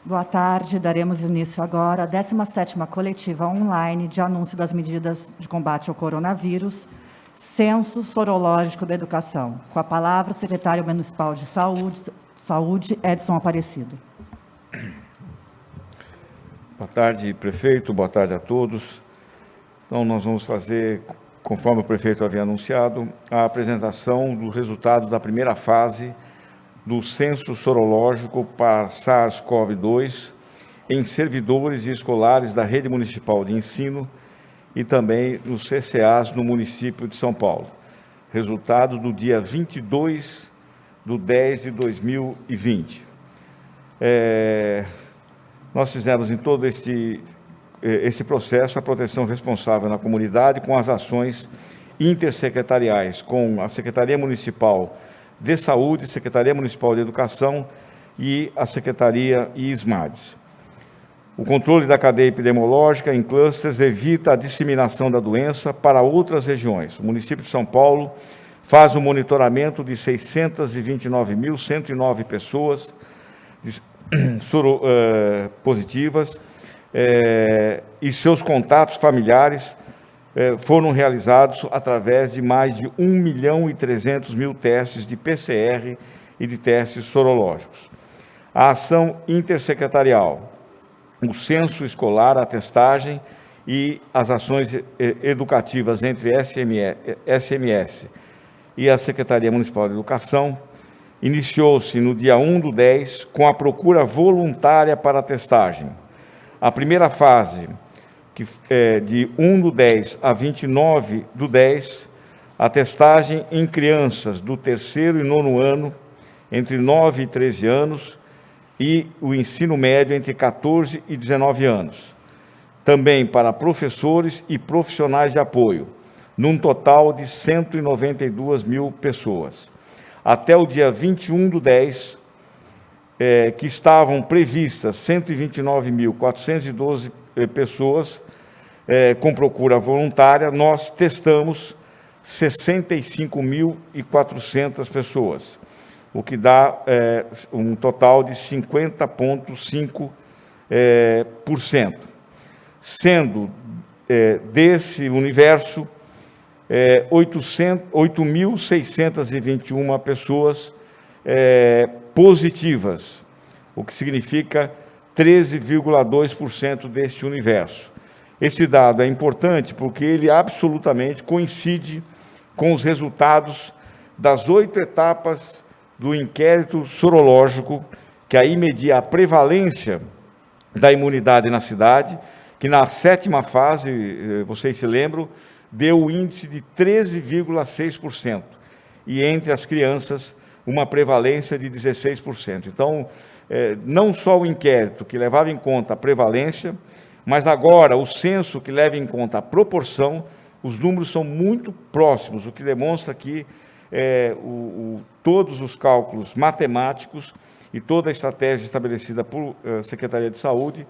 Boa tarde. Daremos início agora à 17ª coletiva online de anúncio das medidas de combate ao coronavírus, Censo Sorológico da Educação. Com a palavra, o secretário municipal de Saúde, Edson Aparecido. Boa tarde, prefeito. Boa tarde a todos. Então, nós vamos fazer, conforme o prefeito havia anunciado, a apresentação do resultado da primeira fase do censo sorológico para SARS-CoV-2 em servidores e escolares da rede municipal de ensino e também nos CCAs no município de São Paulo. Resultado do dia 22/10/2020. Nós fizemos em todo este processo a proteção responsável na comunidade com as ações intersecretariais, com a Secretaria Municipal de Saúde, Secretaria Municipal de Educação e a Secretaria e ISMADES. O controle da cadeia epidemiológica em clusters evita a disseminação da doença para outras regiões. O município de São Paulo faz o monitoramento de 629.109 pessoas positivas e seus contatos familiares foram realizados através de mais de 1.300.000 testes de PCR e de testes sorológicos. A ação intersecretarial, o censo escolar, a testagem e as ações educativas entre SMS e a Secretaria Municipal de Educação, iniciou-se no dia 1/10 com a procura voluntária para a testagem. A primeira fase, que de 1/10 a 29/10, a testagem em crianças do 3º e 9º ano, entre 9 e 13 anos, e o ensino médio entre 14 e 19 anos. Também para professores e profissionais de apoio, num total de 192.000 pessoas. Até o dia 21/10, que estavam previstas 129.412 pessoas com procura voluntária, nós testamos 65.400 pessoas, o que dá um total de 50,5%. Sendo desse universo, 8.621 pessoas positivas, o que significa 13,2% deste universo. Esse dado é importante porque ele absolutamente coincide com os resultados das 8 etapas do inquérito sorológico, que aí media a prevalência da imunidade na cidade, que na 7ª fase, vocês se lembram, deu o índice de 13,6%, e entre as crianças, uma prevalência de 16%. Então, não só o inquérito, que levava em conta a prevalência, mas agora o censo, que leva em conta a proporção, os números são muito próximos, o que demonstra que todos os cálculos matemáticos e toda a estratégia estabelecida por Secretaria de Saúde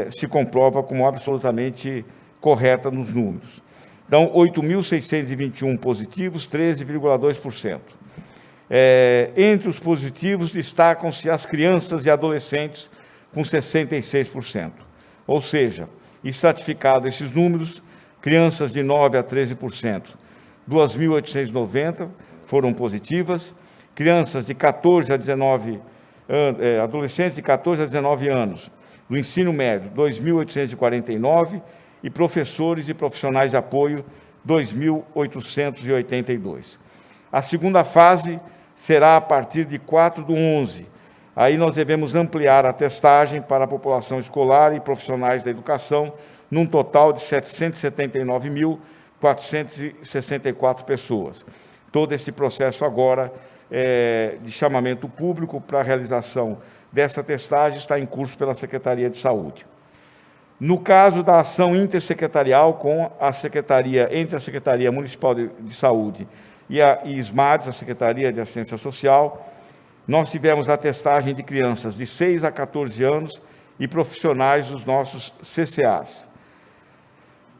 se comprova como absolutamente correta nos números. Então, 8.621 positivos, 13,2%. Entre os positivos, destacam-se as crianças e adolescentes, com 66%. Ou seja, estratificado esses números, crianças de 9 a 13%, 2.890 foram positivas, crianças de 14 a 19 anos, adolescentes de 14 a 19 anos, do ensino médio, 2.849, e professores e profissionais de apoio, 2.882. A segunda fase será a partir de 4/11. Aí nós devemos ampliar a testagem para a população escolar e profissionais da educação, num total de 779.464 pessoas. Todo esse processo agora de chamamento público para a realização dessa testagem está em curso pela Secretaria de Saúde. No caso da ação intersecretarial com a Secretaria, entre a Secretaria Municipal de Saúde e a ISMADES, a Secretaria de Assistência Social, nós tivemos a testagem de crianças de 6 a 14 anos e profissionais dos nossos CCAs.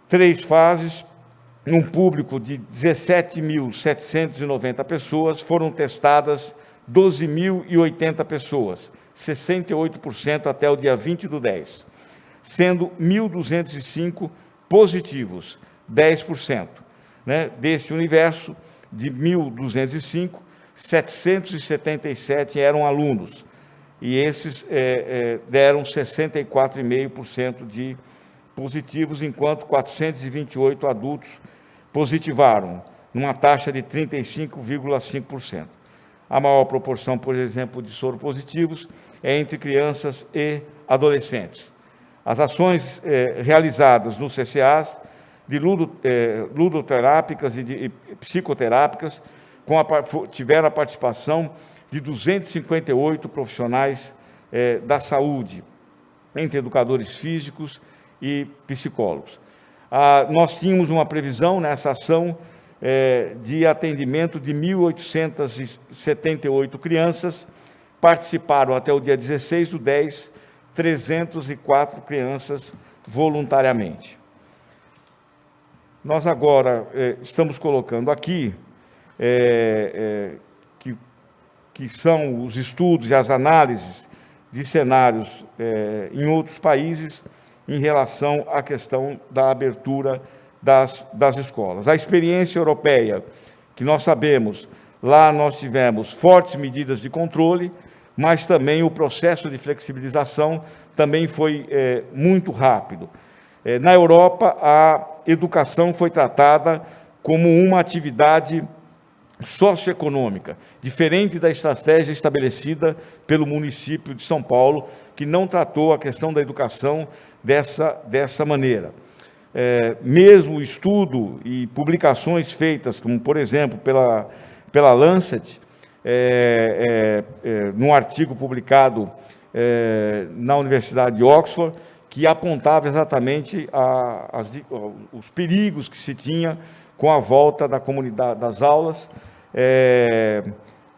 3 fases, num público de 17.790 pessoas, foram testadas 12.080 pessoas, 68% até o dia 20/10, sendo 1.205 positivos, 10%. Né? Desse universo de 1.205, 777 eram alunos, e esses deram 64,5% de positivos, enquanto 428 adultos positivaram, numa taxa de 35,5%. A maior proporção, por exemplo, de soropositivos é entre crianças e adolescentes. As ações realizadas nos CCAs de ludoterápicas e de psicoterápicas tiveram a participação de 258 profissionais da saúde, entre educadores físicos e psicólogos. Nós tínhamos uma previsão nessa ação de atendimento de 1.878 crianças, participaram até o dia 16/10, 304 crianças voluntariamente. Nós agora estamos colocando aqui que são os estudos e as análises de cenários em outros países em relação à questão da abertura das escolas. A experiência europeia, que nós sabemos, lá nós tivemos fortes medidas de controle, mas também o processo de flexibilização também foi muito rápido. Na Europa, a educação foi tratada como uma atividade socioeconômica, diferente da estratégia estabelecida pelo município de São Paulo, que não tratou a questão da educação dessa maneira. Mesmo estudo e publicações feitas, como, por exemplo, pela Lancet, num artigo publicado na Universidade de Oxford, que apontava exatamente os perigos que se tinha com a volta da comunidade das aulas.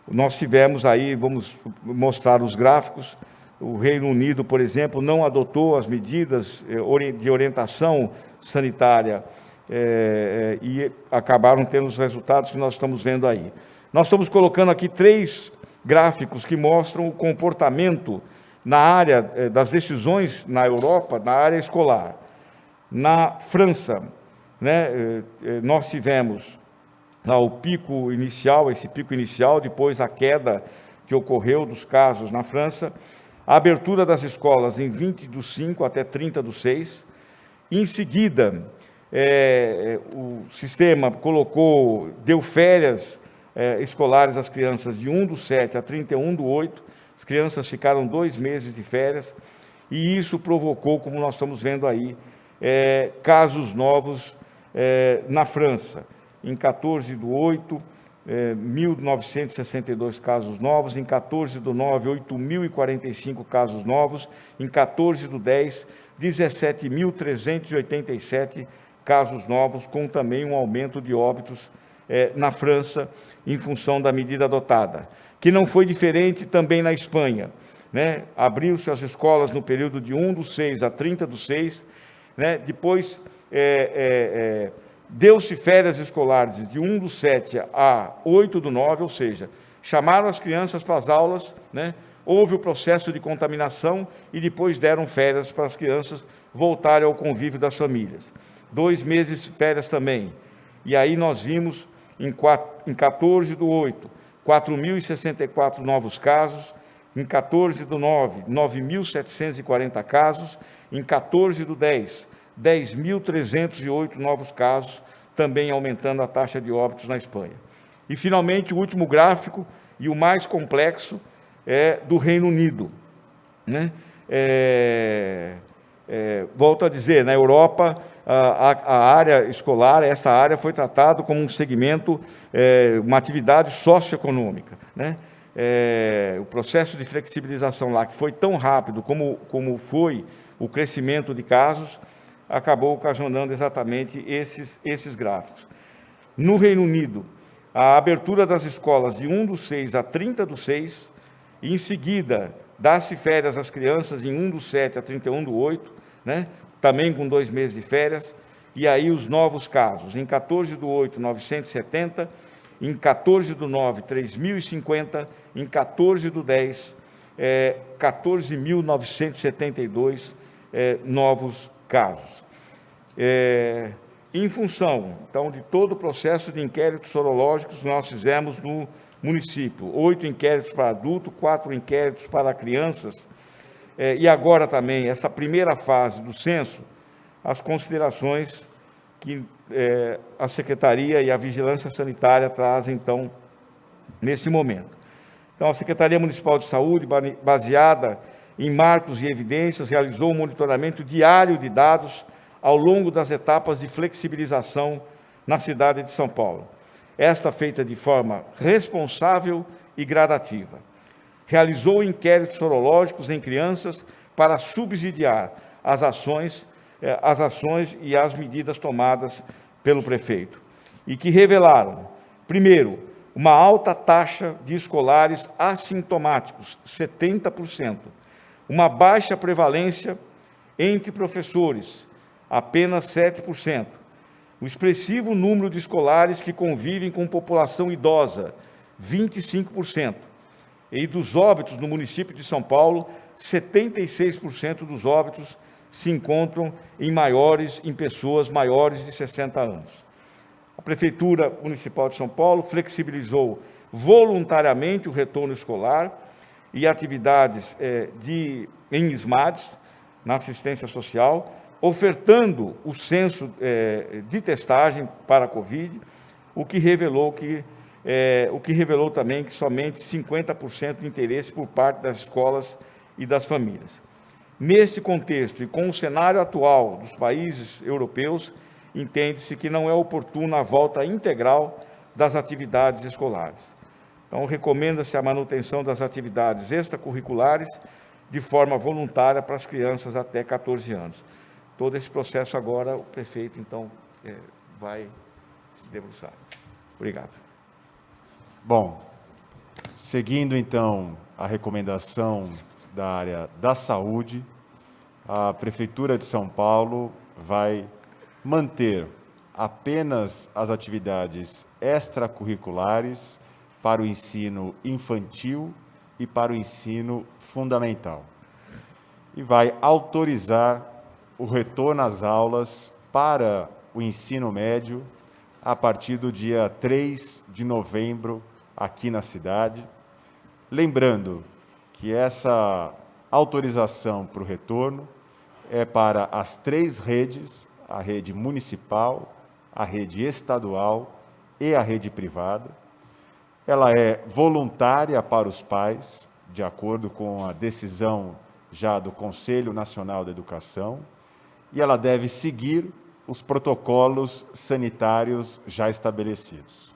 Nós tivemos aí, vamos mostrar os gráficos, o Reino Unido, por exemplo, não adotou as medidas de orientação sanitária e acabaram tendo os resultados que nós estamos vendo aí. Nós estamos colocando aqui 3 gráficos que mostram o comportamento na área das decisões na Europa, na área escolar. Na França, né, nós tivemos o pico inicial, depois a queda que ocorreu dos casos na França, a abertura das escolas em 20/5 até 30/6, em seguida, o sistema deu férias escolares às crianças de 1/7 a 31/8, as crianças ficaram 2 meses de férias, e isso provocou, como nós estamos vendo aí, casos novos na França. Em 14/8, 1.962 casos novos, em 14/9, 8.045 casos novos, em 14/10, 17.387 casos novos, com também um aumento de óbitos na França, em função da medida adotada, que não foi diferente também na Espanha, né? Abriu-se as escolas no período de 1/6 a 30/6, né? Depois deu-se férias escolares de 1/7 a 8/9, ou seja, chamaram as crianças para as aulas, né? Houve o processo de contaminação e depois deram férias para as crianças voltarem ao convívio das famílias. 2 meses de férias também. E aí nós vimos, em 14/8, 4.064 novos casos, em 14/9, 9.740 casos, em 14/10, 10.308 novos casos, também aumentando a taxa de óbitos na Espanha. E, finalmente, o último gráfico, e o mais complexo, é do Reino Unido, né? Volto a dizer, na Europa, a área escolar, essa área foi tratada como um segmento, uma atividade socioeconômica, né? O processo de flexibilização lá, que foi tão rápido como foi o crescimento de casos, acabou ocasionando exatamente esses gráficos. No Reino Unido, a abertura das escolas de 1/6 a 30/6, e em seguida, dá-se férias às crianças em 1/7 a 31/8, né? Também com 2 meses de férias, e aí os novos casos, em 14/8, 970, em 14/9, 3.050, em 14/10, 14.972 novos casos. Em função, então, de todo o processo de inquéritos sorológicos, nós fizemos no município 8 inquéritos para adultos, 4 inquéritos para crianças, e agora também, essa primeira fase do censo, as considerações que a Secretaria e a Vigilância Sanitária trazem, então, nesse momento. Então, a Secretaria Municipal de Saúde, baseada em marcos e evidências, realizou um monitoramento diário de dados ao longo das etapas de flexibilização na cidade de São Paulo. Esta feita de forma responsável e gradativa. Realizou inquéritos sorológicos em crianças para subsidiar as ações e as medidas tomadas pelo prefeito, e que revelaram, primeiro, uma alta taxa de escolares assintomáticos, 70%, uma baixa prevalência entre professores, apenas 7%, o expressivo número de escolares que convivem com população idosa, 25%, e dos óbitos no município de São Paulo, 76% dos óbitos se encontram em pessoas maiores de 60 anos. A Prefeitura Municipal de São Paulo flexibilizou voluntariamente o retorno escolar e atividades em SMADs, na assistência social, ofertando o censo de testagem para a Covid, o que revelou também que somente 50% de interesse por parte das escolas e das famílias. Neste contexto e com o cenário atual dos países europeus, entende-se que não é oportuna a volta integral das atividades escolares. Então, recomenda-se a manutenção das atividades extracurriculares de forma voluntária para as crianças até 14 anos. Todo esse processo agora, o prefeito, então, vai se debruçar. Obrigado. Bom, seguindo, então, a recomendação da área da saúde, a Prefeitura de São Paulo vai manter apenas as atividades extracurriculares para o ensino infantil e para o ensino fundamental. E vai autorizar o retorno às aulas para o ensino médio a partir do dia 3 de novembro aqui na cidade. Lembrando que essa autorização para o retorno é para as 3 redes, a rede municipal, a rede estadual e a rede privada. Ela é voluntária para os pais, de acordo com a decisão já do Conselho Nacional da Educação, e ela deve seguir os protocolos sanitários já estabelecidos.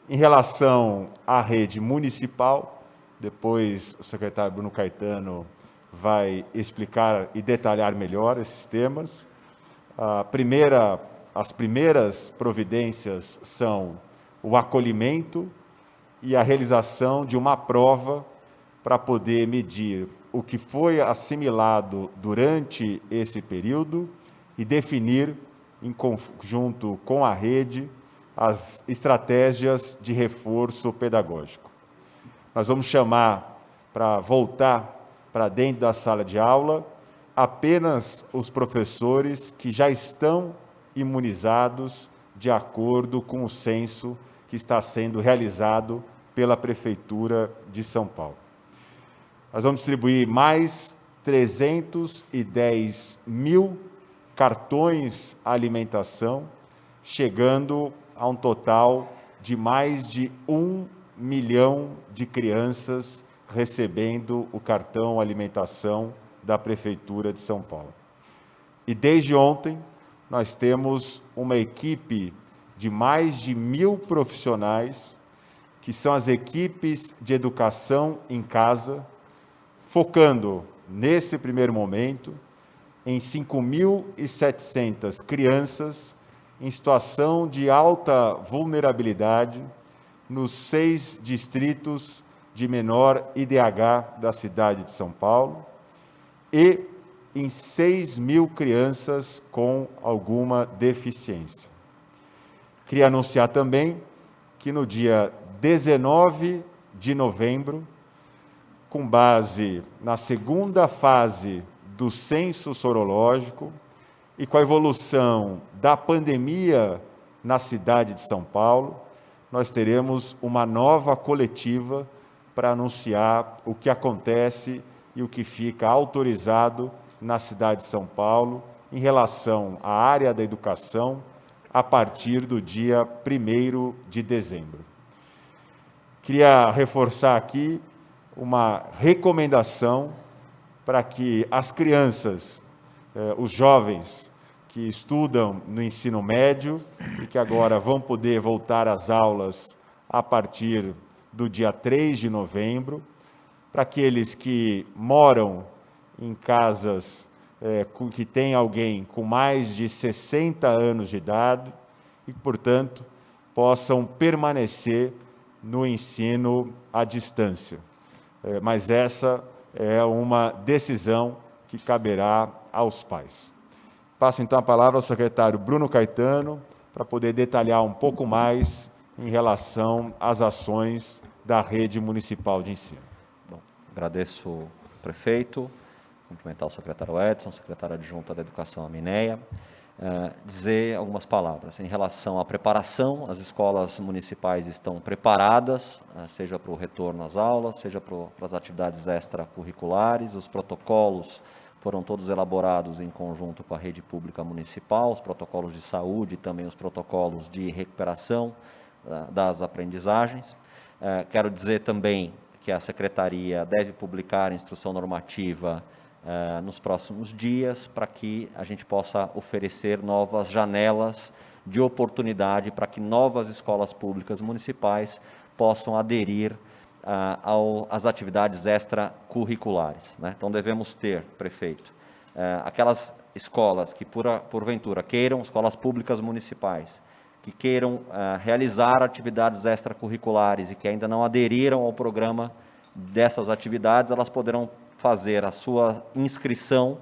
Em relação à rede municipal, depois o secretário Bruno Caetano vai explicar e detalhar melhor esses temas. As primeiras providências são o acolhimento e a realização de uma prova para poder medir o que foi assimilado durante esse período e definir, em conjunto com a rede, as estratégias de reforço pedagógico. Nós vamos chamar para voltar para dentro da sala de aula apenas os professores que já estão imunizados de acordo com o censo que está sendo realizado pela Prefeitura de São Paulo. Nós vamos distribuir mais 310 mil cartões alimentação, chegando a um total de mais de 1 milhão de crianças recebendo o cartão alimentação da Prefeitura de São Paulo. E desde ontem, nós temos uma equipe de mais de 1.000 profissionais, que são as equipes de educação em casa, focando, nesse primeiro momento, em 5.700 crianças em situação de alta vulnerabilidade nos 6 distritos de menor IDH da cidade de São Paulo e em 6.000 crianças com alguma deficiência. Queria anunciar também que no dia 19 de novembro com base na segunda fase do censo sorológico e com a evolução da pandemia na cidade de São Paulo, nós teremos uma nova coletiva para anunciar o que acontece e o que fica autorizado na cidade de São Paulo em relação à área da educação a partir do dia 1º de dezembro. Queria reforçar aqui uma recomendação para que as crianças, os jovens que estudam no ensino médio e que agora vão poder voltar às aulas a partir do dia 3 de novembro, para aqueles que moram em casas que tem alguém com mais de 60 anos de idade e, portanto, possam permanecer no ensino à distância. Mas essa é uma decisão que caberá aos pais. Passo então a palavra ao secretário Bruno Caetano para poder detalhar um pouco mais em relação às ações da rede municipal de ensino. Bom, agradeço o prefeito, cumprimentar o secretário Edson, secretária adjunta da Educação, a Mineia, dizer algumas palavras em relação à preparação. As escolas municipais estão preparadas, seja para o retorno às aulas, seja para as atividades extracurriculares. Os protocolos foram todos elaborados em conjunto com a rede pública municipal, os protocolos de saúde e também os protocolos de recuperação das aprendizagens. Quero dizer também que a Secretaria deve publicar a instrução normativa nos próximos dias, para que a gente possa oferecer novas janelas de oportunidade para que novas escolas públicas municipais possam aderir às atividades extracurriculares, né? Então, devemos ter, prefeito, aquelas escolas que, porventura, queiram, escolas públicas municipais, que queiram realizar atividades extracurriculares e que ainda não aderiram ao programa dessas atividades, elas poderão fazer a sua inscrição,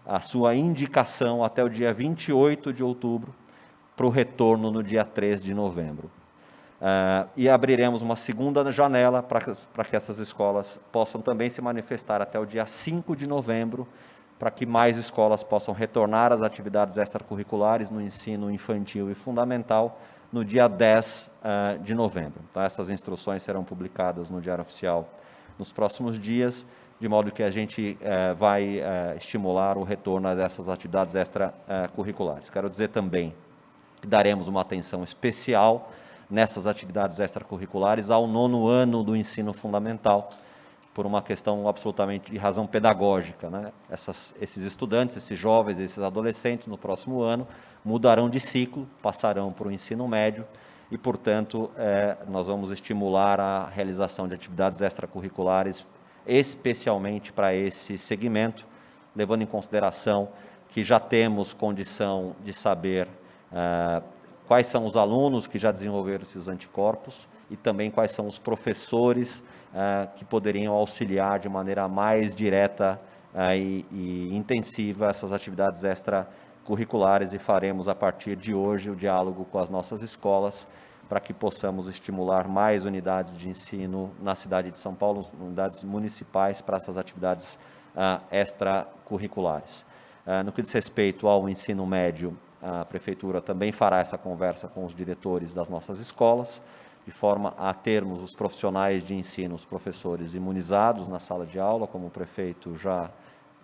a sua indicação até o dia 28 de outubro, para o retorno no dia 3 de novembro. E abriremos uma segunda janela para que essas escolas possam também se manifestar até o dia 5 de novembro, para que mais escolas possam retornar às atividades extracurriculares no ensino infantil e fundamental no dia 10 de novembro. Então, essas instruções serão publicadas no Diário Oficial nos próximos dias, de modo que a gente vai estimular o retorno dessas atividades extracurriculares. Quero dizer também que daremos uma atenção especial nessas atividades extracurriculares ao 9º ano do ensino fundamental, por uma questão absolutamente de razão pedagógica, né? Esses estudantes, esses jovens, esses adolescentes, no próximo ano, mudarão de ciclo, passarão para o ensino médio e, portanto, nós vamos estimular a realização de atividades extracurriculares, especialmente para esse segmento, levando em consideração que já temos condição de saber quais são os alunos que já desenvolveram esses anticorpos e também quais são os professores que poderiam auxiliar de maneira mais direta e intensiva essas atividades extracurriculares, e faremos a partir de hoje o diálogo com as nossas escolas para que possamos estimular mais unidades de ensino na cidade de São Paulo, unidades municipais para essas atividades extracurriculares. No que diz respeito ao ensino médio, a Prefeitura também fará essa conversa com os diretores das nossas escolas, de forma a termos os profissionais de ensino, os professores imunizados na sala de aula, como o prefeito já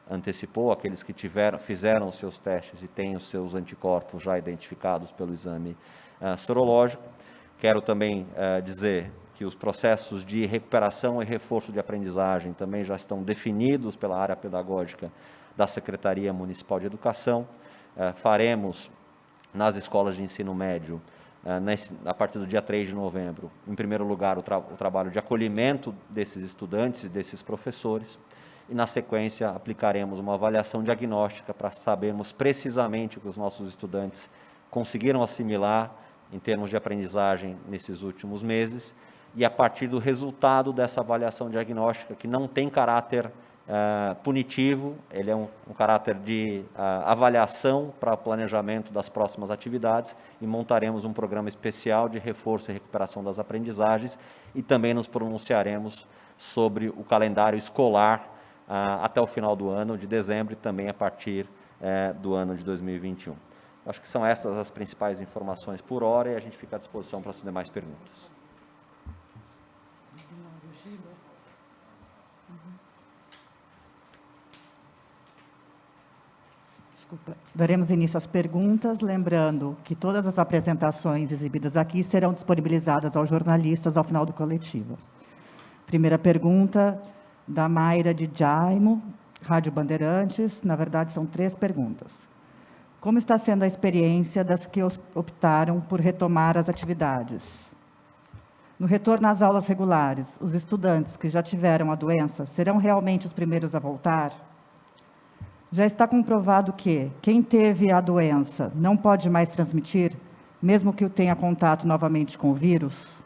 antecipou, aqueles que fizeram os seus testes e têm os seus anticorpos já identificados pelo exame sorológico. Quero também dizer que os processos de recuperação e reforço de aprendizagem também já estão definidos pela área pedagógica da Secretaria Municipal de Educação. Faremos nas escolas de ensino médio, a partir do dia 3 de novembro, em primeiro lugar, o trabalho de acolhimento desses estudantes e desses professores, e na sequência aplicaremos uma avaliação diagnóstica para sabermos precisamente o que os nossos estudantes conseguiram assimilar em termos de aprendizagem nesses últimos meses, e a partir do resultado dessa avaliação diagnóstica, que não tem caráter punitivo, ele é um caráter de avaliação para o planejamento das próximas atividades, e montaremos um programa especial de reforço e recuperação das aprendizagens, e também nos pronunciaremos sobre o calendário escolar até o final do ano, de dezembro, e também a partir do ano de 2021. Acho que são essas as principais informações por hora e a gente fica à disposição para as demais perguntas. Desculpa. Daremos início às perguntas, lembrando que todas as apresentações exibidas aqui serão disponibilizadas aos jornalistas ao final do coletivo. Primeira pergunta, da Mayra de Jaimo, Rádio Bandeirantes. Na verdade, são 3 perguntas. Como está sendo a experiência das que optaram por retomar as atividades? No retorno às aulas regulares, os estudantes que já tiveram a doença serão realmente os primeiros a voltar? Já está comprovado que quem teve a doença não pode mais transmitir, mesmo que o tenha contato novamente com o vírus?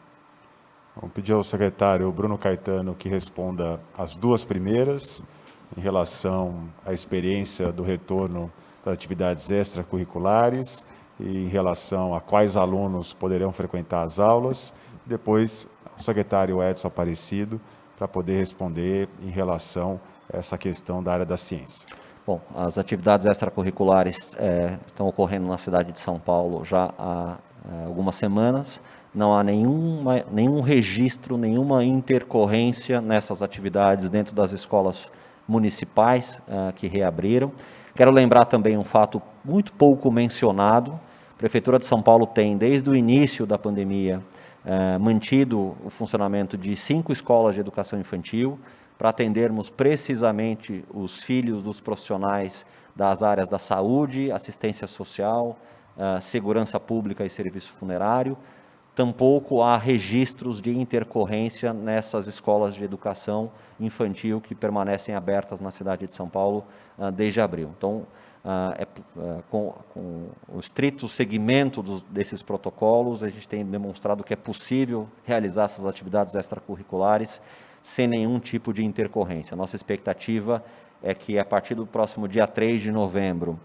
Vamos pedir ao secretário Bruno Caetano que responda as 2 primeiras, em relação à experiência do retorno das atividades extracurriculares e em relação a quais alunos poderão frequentar as aulas. Depois, o secretário Edson Aparecido, para poder responder em relação a essa questão da área da ciência. Bom, as atividades extracurriculares estão ocorrendo na cidade de São Paulo já há algumas semanas. Não há nenhum registro, nenhuma intercorrência nessas atividades dentro das escolas municipais que reabriram. Quero lembrar também um fato muito pouco mencionado. A Prefeitura de São Paulo tem, desde o início da pandemia, mantido o funcionamento de 5 escolas de educação infantil, para atendermos precisamente os filhos dos profissionais das áreas da saúde, assistência social, segurança pública e serviço funerário. Tampouco há registros de intercorrência nessas escolas de educação infantil que permanecem abertas na cidade de São Paulo desde abril. Então, com o estrito seguimento desses protocolos, a gente tem demonstrado que é possível realizar essas atividades extracurriculares sem nenhum tipo de intercorrência. A nossa expectativa é que, a partir do próximo dia 3 de novembro,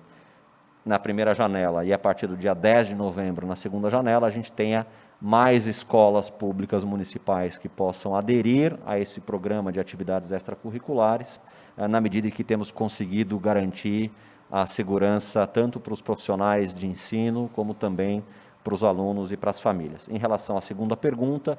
na primeira janela, e a partir do dia 10 de novembro, na segunda janela, a gente tenha mais escolas públicas municipais que possam aderir a esse programa de atividades extracurriculares, na medida em que temos conseguido garantir a segurança tanto para os profissionais de ensino, como também para os alunos e para as famílias. Em relação à segunda pergunta,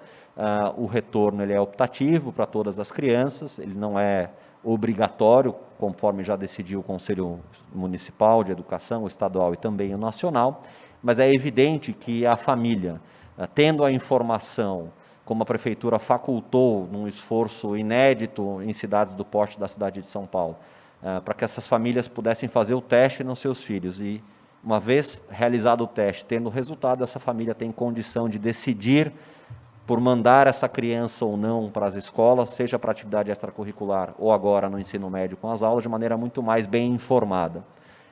o retorno ele é optativo para todas as crianças, ele não é obrigatório, conforme já decidiu o Conselho Municipal de Educação, o estadual e também o nacional, mas é evidente que a família, tendo a informação, como a Prefeitura facultou num esforço inédito em cidades do porte da cidade de São Paulo, para que essas famílias pudessem fazer o teste nos seus filhos e, uma vez realizado o teste, tendo o resultado, essa família tem condição de decidir por mandar essa criança ou não para as escolas, seja para atividade extracurricular ou agora no ensino médio com as aulas, de maneira muito mais bem informada.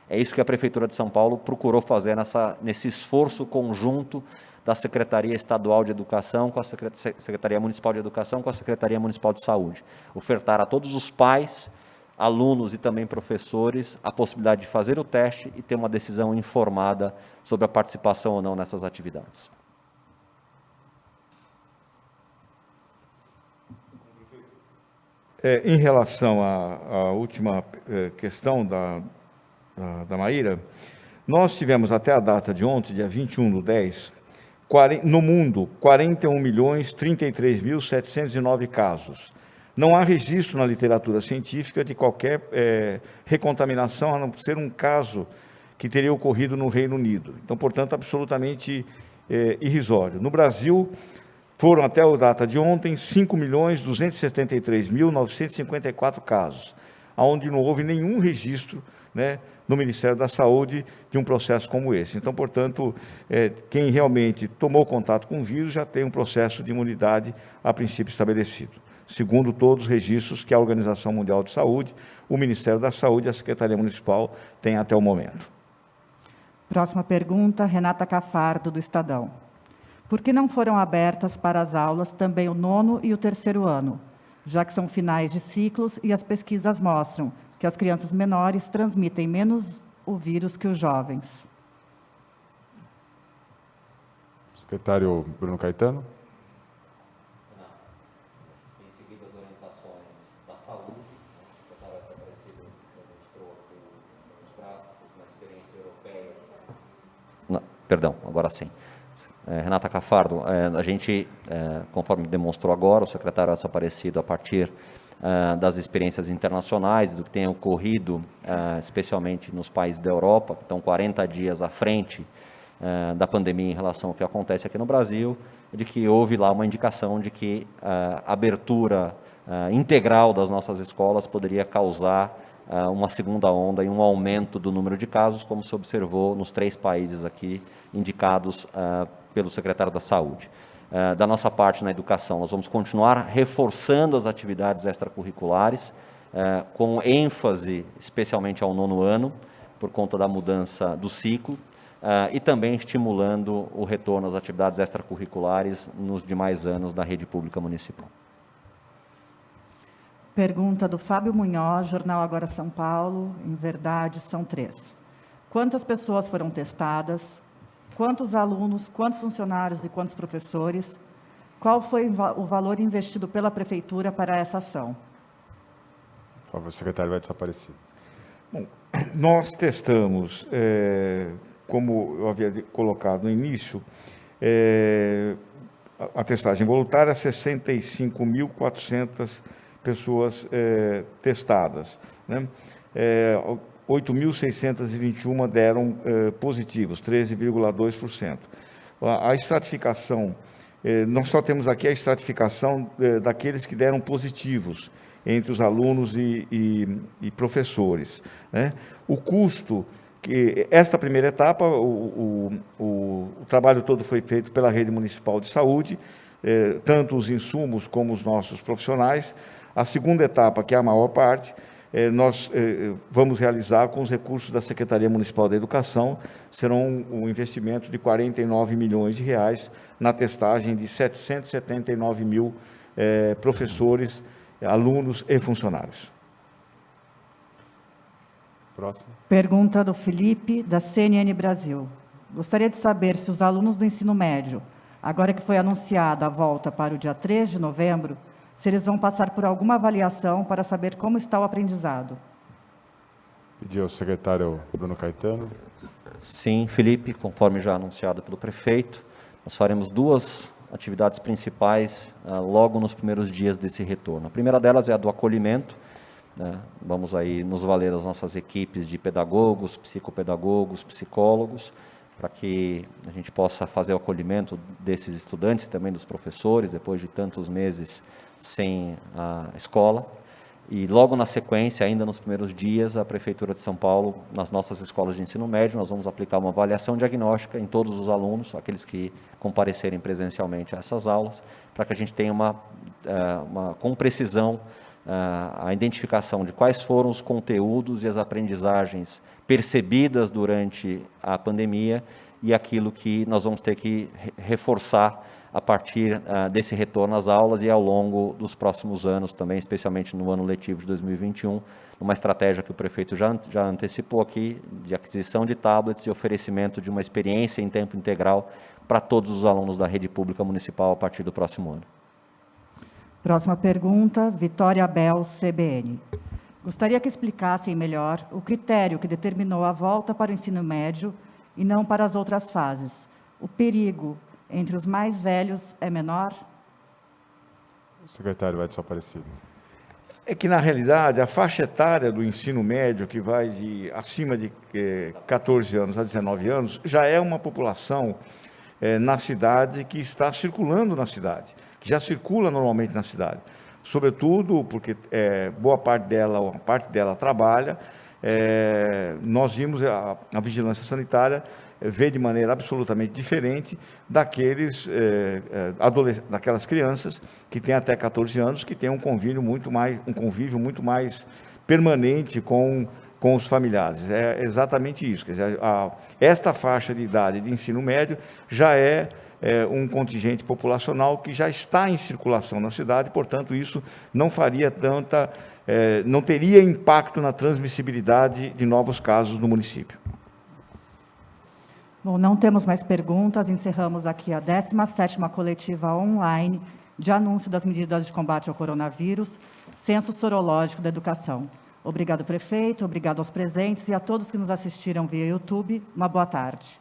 É isso que a Prefeitura de São Paulo procurou fazer nesse esforço conjunto da Secretaria Estadual de Educação, com a Secretaria Municipal de Educação, com a Secretaria Municipal de Saúde. Ofertar a todos os pais, alunos e também professores a possibilidade de fazer o teste e ter uma decisão informada sobre a participação ou não nessas atividades. Em relação à última questão da Maíra, nós tivemos até a data de ontem, dia 21/10, no mundo, 41.033.709 casos. Não há registro na literatura científica de qualquer recontaminação, a não ser um caso que teria ocorrido no Reino Unido. Então, portanto, absolutamente irrisório. No Brasil, foram até a data de ontem 5.273.954 casos, onde não houve nenhum registro, né, no Ministério da Saúde de um processo como esse. Então, portanto, quem realmente tomou contato com o vírus já tem um processo de imunidade a princípio estabelecido, segundo todos os registros que a Organização Mundial de Saúde, o Ministério da Saúde e a Secretaria Municipal têm até o momento. Próxima pergunta, Renata Cafardo, do Estadão. Por que não foram abertas para as aulas também o 9º e o 3º ano, já que são finais de ciclos e as pesquisas mostram que as crianças menores transmitem menos o vírus que os jovens? Secretário Bruno Caetano. Perdão, agora sim. Renata Cafardo, a gente, conforme demonstrou agora, o secretário Edson Aparecido, a partir das experiências internacionais, do que tem ocorrido, especialmente nos países da Europa, que estão 40 dias à frente da pandemia em relação ao que acontece aqui no Brasil, de que houve lá uma indicação de que a abertura integral das nossas escolas poderia causar uma segunda onda e um aumento do número de casos, como se observou nos 3 países aqui indicados pelo secretário da Saúde. Da nossa parte na educação, nós vamos continuar reforçando as atividades extracurriculares, com ênfase especialmente ao 9º ano, por conta da mudança do ciclo, e também estimulando o retorno às atividades extracurriculares nos demais anos da rede pública municipal. Pergunta do Fábio Munhoz, Jornal Agora São Paulo. Em verdade, são 3. Quantas pessoas foram testadas? Quantos alunos, quantos funcionários e quantos professores? Qual foi o valor investido pela Prefeitura para essa ação? Por favor, secretário Edson Aparecido. Bom, nós testamos, como eu havia colocado no início, a testagem voluntária, 65.400 pessoas testadas, né? 8.621 deram positivos, 13,2%. A estratificação, nós só temos aqui a estratificação daqueles que deram positivos entre os alunos e professores, né? O custo, que esta primeira etapa, o trabalho todo foi feito pela Rede Municipal de Saúde, tanto os insumos como os nossos profissionais. A segunda etapa, que é a maior parte, nós vamos realizar com os recursos da Secretaria Municipal da Educação, serão um investimento de R$49 milhões na testagem de 779 mil professores, alunos e funcionários. Próximo. Pergunta do Felipe, da CNN Brasil. Gostaria de saber se os alunos do ensino médio, agora que foi anunciada a volta para o dia 3 de novembro, se eles vão passar por alguma avaliação para saber como está o aprendizado. Pedir ao secretário Bruno Caetano. Sim, Felipe, conforme já anunciado pelo prefeito, nós faremos 2 atividades principais logo nos primeiros dias desse retorno. A primeira delas é a do acolhimento, né? Vamos aí nos valer das nossas equipes de pedagogos, psicopedagogos, psicólogos, para que a gente possa fazer o acolhimento desses estudantes e também dos professores, depois de tantos meses sem a escola. E logo na sequência, ainda nos primeiros dias, a Prefeitura de São Paulo, nas nossas escolas de ensino médio, nós vamos aplicar uma avaliação diagnóstica em todos os alunos, aqueles que comparecerem presencialmente a essas aulas, para que a gente tenha com precisão a identificação de quais foram os conteúdos e as aprendizagens percebidas durante a pandemia e aquilo que nós vamos ter que reforçar a partir desse retorno às aulas e ao longo dos próximos anos também, especialmente no ano letivo de 2021, uma estratégia que o prefeito já antecipou aqui, de aquisição de tablets e oferecimento de uma experiência em tempo integral para todos os alunos da rede pública municipal a partir do próximo ano. Próxima pergunta, Vitória Bel, CBN. Gostaria que explicassem melhor o critério que determinou a volta para o ensino médio e não para as outras fases. O perigo entre os mais velhos é menor? Secretário Edson Aparecido. É que, na realidade, a faixa etária do ensino médio, que vai de acima de 14 anos a 19 anos, já é uma população na cidade que está circulando na cidade, que já circula normalmente na cidade. Sobretudo porque boa parte dela trabalha. Nós vimos a vigilância sanitária ver de maneira absolutamente diferente daquelas crianças que têm até 14 anos, que têm um convívio muito mais permanente com os familiares. É exatamente isso. Quer dizer, esta faixa de idade de ensino médio já é um contingente populacional que já está em circulação na cidade, portanto, isso não teria impacto na transmissibilidade de novos casos no município. Bom, não temos mais perguntas, encerramos aqui a 17ª coletiva online de anúncio das medidas de combate ao coronavírus, Censo Sorológico da Educação. Obrigado, prefeito, obrigado aos presentes e a todos que nos assistiram via YouTube. Uma boa tarde.